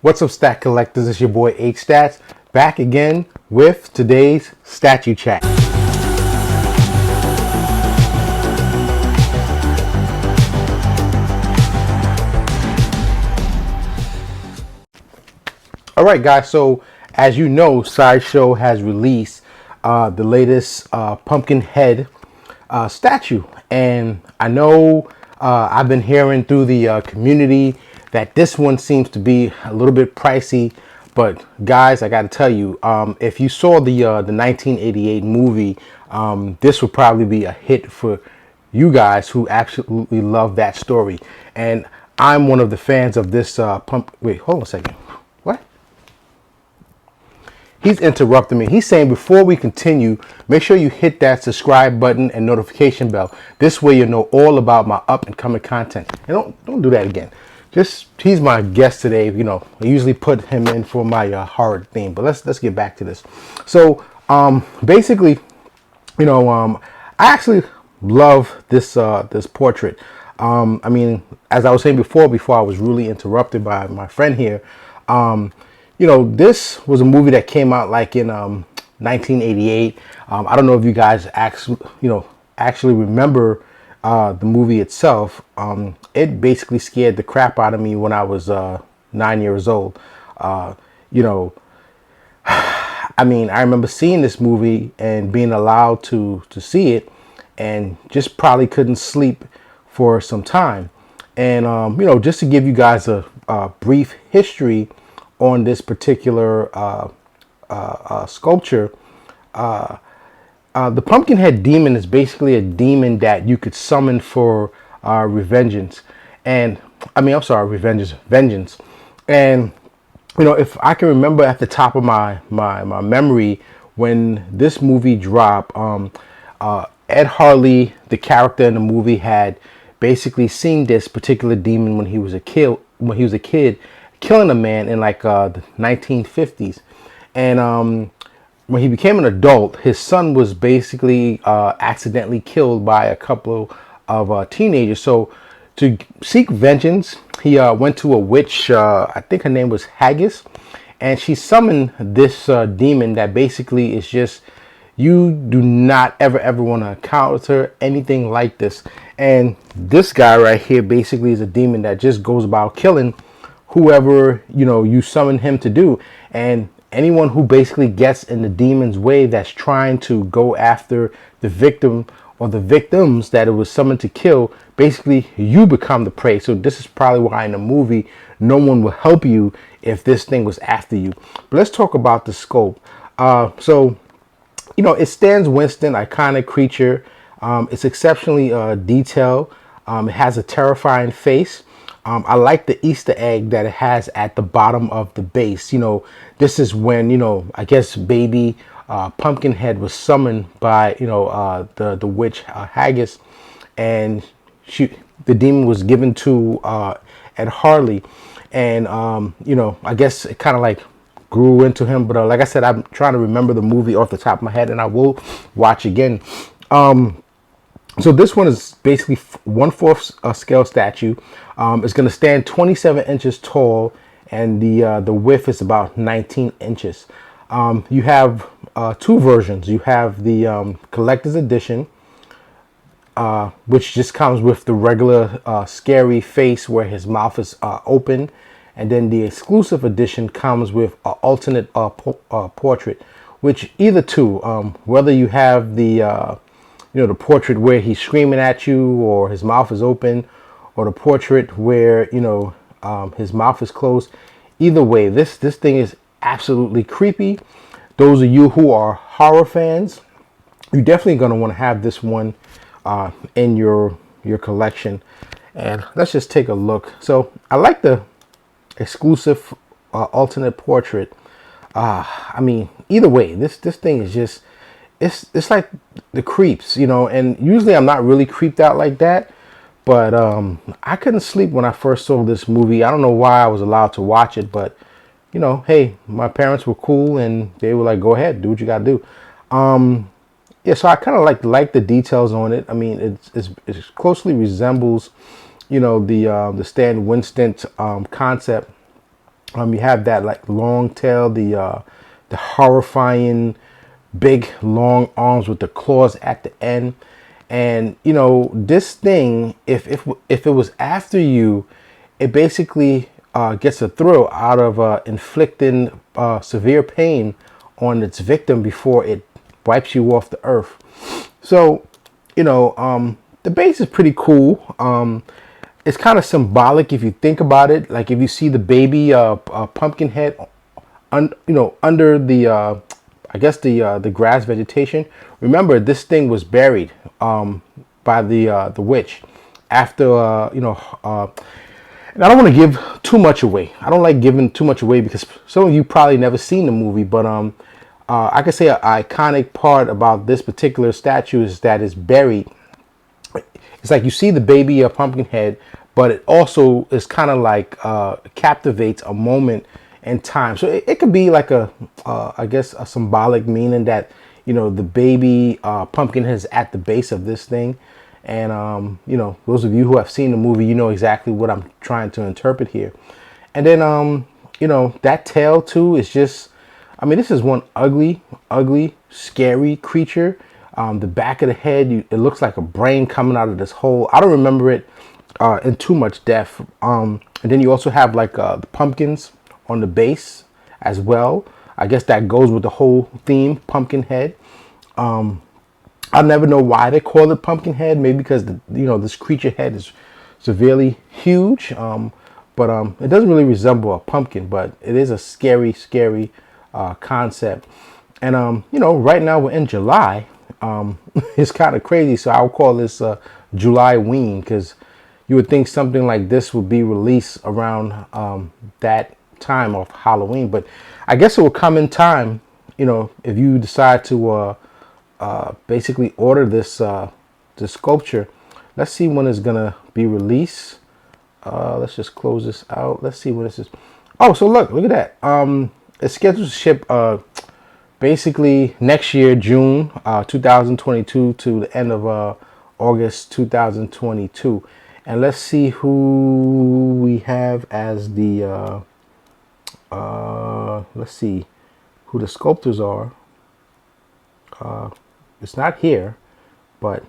What's up, Stat Collectors? It's your boy Hstats back again with today's Statue Chat. Alright guys, so as you know, Sideshow has released the latest Pumpkinhead statue, and I know I've been hearing through the community that this one seems to be a little bit pricey, but guys, I gotta tell you, if you saw the 1988 movie, this would probably be a hit for you guys who absolutely love that story. And I'm one of the fans of this wait, hold on a second. What? He's interrupting me. He's saying before we continue, make sure you hit that subscribe button and notification bell. This way you'll know all about my up and coming content. And don't do that again. He's my guest today. You know, I usually put him in for my horror theme, but let's get back to this. So basically, you know, I actually love this this portrait. I mean, as I was saying before I was really interrupted by my friend here. You know, this was a movie that came out like in 1988. I don't know if you guys actually remember the movie itself. It basically scared the crap out of me when I was 9 years old. You know, I mean, I remember seeing this movie and being allowed to see it, and just probably couldn't sleep for some time. And you know, just to give you guys a brief history on this particular sculpture, the Pumpkinhead demon is basically a demon that you could summon for vengeance. And vengeance. And you know, if I can remember at the top of my memory, when this movie dropped, Ed Harley, the character in the movie, had basically seen this particular demon when he was a kid, killing a man in like the 1950s. And when he became an adult, his son was basically accidentally killed by a couple of teenagers. So to seek vengeance, he went to a witch, I think her name was Haggis, and she summoned this demon that basically is just, you do not ever want to encounter anything like this. And this guy right here basically is a demon that just goes about killing whoever, you know, you summon him to do. And anyone who basically gets in the demon's way that's trying to go after the victim or the victims that it was summoned to kill, basically you become the prey. So this is probably why in the movie no one will help you if this thing was after you. But let's talk about the scope. So you know, it's Stan Winston, iconic creature. It's exceptionally detailed. It has a terrifying face. I like the Easter egg that it has at the bottom of the base. You know, this is when, you know, I guess baby Pumpkinhead was summoned by, you know, the witch Haggis, and the demon was given to Ed Harley, and you know, I guess it kind of like grew into him. But like I said, I'm trying to remember the movie off the top of my head, and I will watch again. So this one is basically 1/4 scale statue. It's going to stand 27 inches tall, and the width is about 19 inches. You have two versions. You have the collector's edition, which just comes with the regular scary face where his mouth is open, and then the exclusive edition comes with an alternate portrait. Which either two, whether you have the you know, the portrait where he's screaming at you or his mouth is open, or the portrait where, you know, his mouth is closed. Either way, this thing is absolutely creepy. Those of you who are horror fans, you're definitely going to want to have this one in your collection. And let's just take a look. So I like the exclusive alternate portrait. I mean, either way, this thing is just, it's like the creeps, you know. And usually I'm not really creeped out like that, but I couldn't sleep when I first saw this movie. I don't know why I was allowed to watch it, but you know, hey, my parents were cool and they were like, go ahead, do what you gotta do. Yeah, so I kind of like the details on it. I mean, it closely resembles, you know, the Stan Winston concept. You have that like long tail, the horrifying big long arms with the claws at the end. And you know, this thing, if it was after you, it basically gets a thrill out of inflicting severe pain on its victim before it wipes you off the earth. So, you know, the base is pretty cool. It's kind of symbolic if you think about it. Like if you see the baby Pumpkinhead, you know, under the I guess the grass vegetation. Remember, this thing was buried by the witch after you know. And I don't want to give too much away. I don't like giving too much away because some of you probably never seen the movie. But I could say an iconic part about this particular statue is that it's buried. It's like you see the baby Pumpkinhead, but it also is kind of like captivates a moment in time. So it could be like I guess a symbolic meaning that, you know, the baby Pumpkinhead is at the base of this thing. And you know, those of you who have seen the movie, you know exactly what I'm trying to interpret here. And then you know, that tail too is just, I mean, this is one ugly, scary creature. The back of the head, it looks like a brain coming out of this hole. I don't remember it in too much depth. And then you also have like the pumpkins on the base as well. I guess that goes with the whole theme, Pumpkinhead. I'll never know why they call it Pumpkinhead. Maybe because you know, this creature head is severely huge. But it doesn't really resemble a pumpkin, but it is a scary concept. And you know, right now we're in July. It's kind of crazy, so I'll call this July Ween, because you would think something like this would be released around that time of Halloween, but I guess it will come in time, you know, if you decide to basically order this this sculpture. Let's see when it's gonna be released. Let's just close this out. Let's see when this is. Oh, so look at that. It's scheduled to ship basically next year, June 2022 to the end of August 2022. And let's see who we have as the let's see who the sculptors are. It's not here, but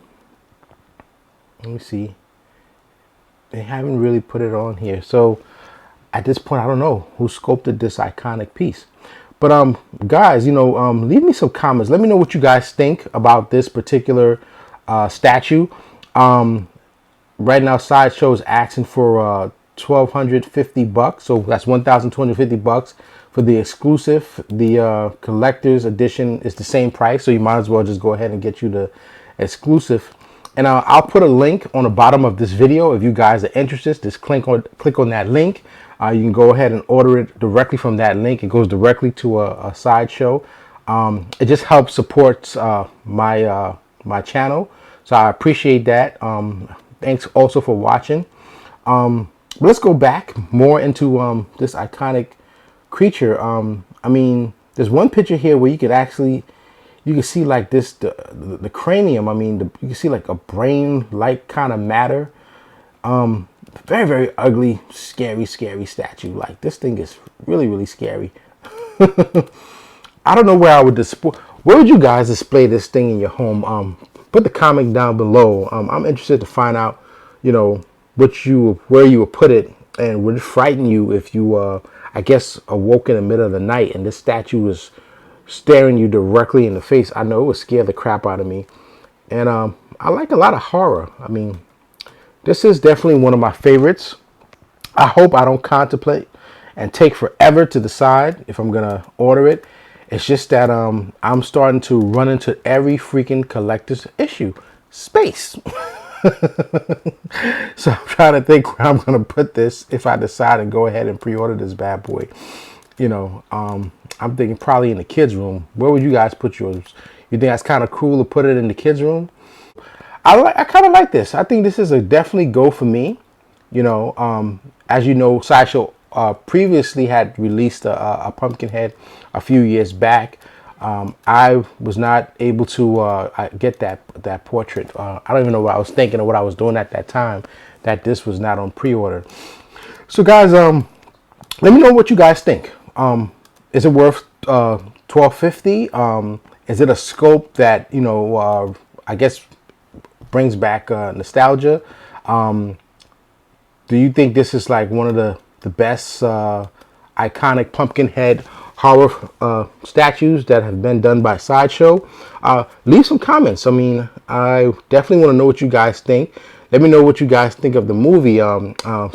let me see. They haven't really put it on here, so at this point I don't know who sculpted this iconic piece. But guys, you know, leave me some comments. Let me know what you guys think about this particular statue. Right now Sideshow is asking for $1,250, so that's $1,250 for the exclusive. The collector's edition is the same price, so you might as well just go ahead and get you the exclusive. And I'll put a link on the bottom of this video if you guys are interested. Just click on that link. You can go ahead and order it directly from that link. It goes directly to a Sideshow. It just helps support my channel, so I appreciate that. Thanks also for watching. But let's go back more into this iconic creature. I mean, there's one picture here where you can see like this, the cranium. I mean, you can see like a brain-like kind of matter. Very ugly, scary statue. Like, this thing is really scary. I don't know where I would display. Where would you guys display this thing in your home? Put the comment down below. I'm interested to find out, you know, where you would put it, and would it frighten you if you I guess awoke in the middle of the night and this statue was staring you directly in the face. I know it would scare the crap out of me. And I like a lot of horror. I mean, this is definitely one of my favorites. I hope I don't contemplate and take forever to decide if I'm gonna order it. It's just that I'm starting to run into every freaking collector's issue. Space. So I'm trying to think where I'm gonna put this if I decide to go ahead and pre-order this bad boy. You know, I'm thinking probably in the kids' room. Where would you guys put yours? You think that's kind of cool to put it in the kids' room? I kind of like this. I think this is a definitely go for me. You know, as you know, Sideshow previously had released a Pumpkinhead a few years back. I was not able to get that portrait. I don't even know what I was thinking or what I was doing at that time, that this was not on pre-order. So guys, let me know what you guys think. Is it worth $12.50? Is it a scope that, you know, I guess brings back nostalgia? Do you think this is like one of the best iconic Pumpkinhead horror statues that have been done by Sideshow? Leave some comments. I mean, I definitely want to know what you guys think. Let me know what you guys think of the movie.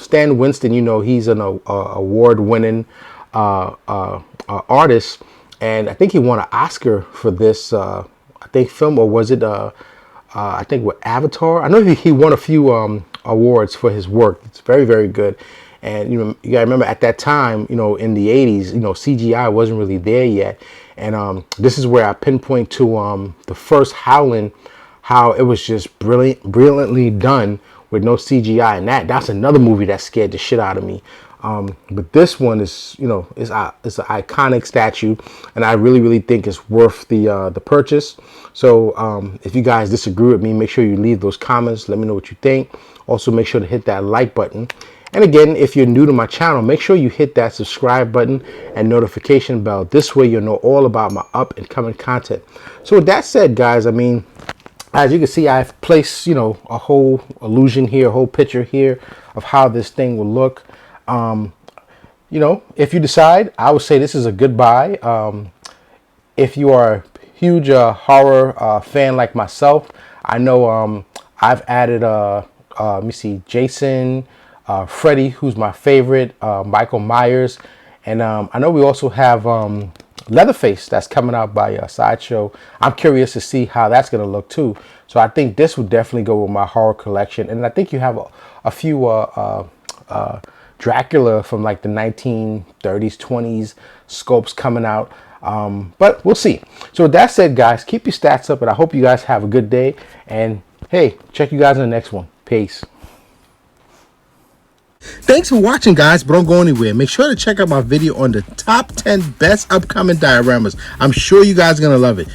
Stan Winston, you know, he's an award-winning artist, and I think he won an Oscar for this, I think, film, or was it, I think, with Avatar? I know he won a few awards for his work. It's very, very good. And, you know, you gotta remember at that time, you know, in the 80s, you know, CGI wasn't really there yet. And this is where I pinpoint to the first Howling, how it was just brilliantly done with no CGI. And that's another movie that scared the shit out of me. But this one is, you know, it's an iconic statue, and I really, really think it's worth the purchase. So if you guys disagree with me, make sure you leave those comments. Let me know what you think. Also, make sure to hit that like button. And again, if you're new to my channel, make sure you hit that subscribe button and notification bell. This way you'll know all about my up and coming content. So with that said, guys, I mean, as you can see, I've placed, you know, a whole illusion here, a whole picture here of how this thing will look. You know, if you decide, I would say this is a good buy. If you are a huge horror fan like myself, I know I've added, let me see, Jason, Freddy, who's my favorite, Michael Myers, and I know we also have Leatherface that's coming out by Sideshow. I'm curious to see how that's going to look too. So I think this would definitely go with my horror collection. And I think you have a few Dracula from like the 1930s, 20s scopes coming out. But we'll see. So with that said, guys, keep your stats up, and I hope you guys have a good day. And hey, check you guys in the next one. Peace. Thanks for watching, guys, but don't go anywhere. Make sure to check out my video on the top 10 best upcoming dioramas. I'm sure you guys are going to love it.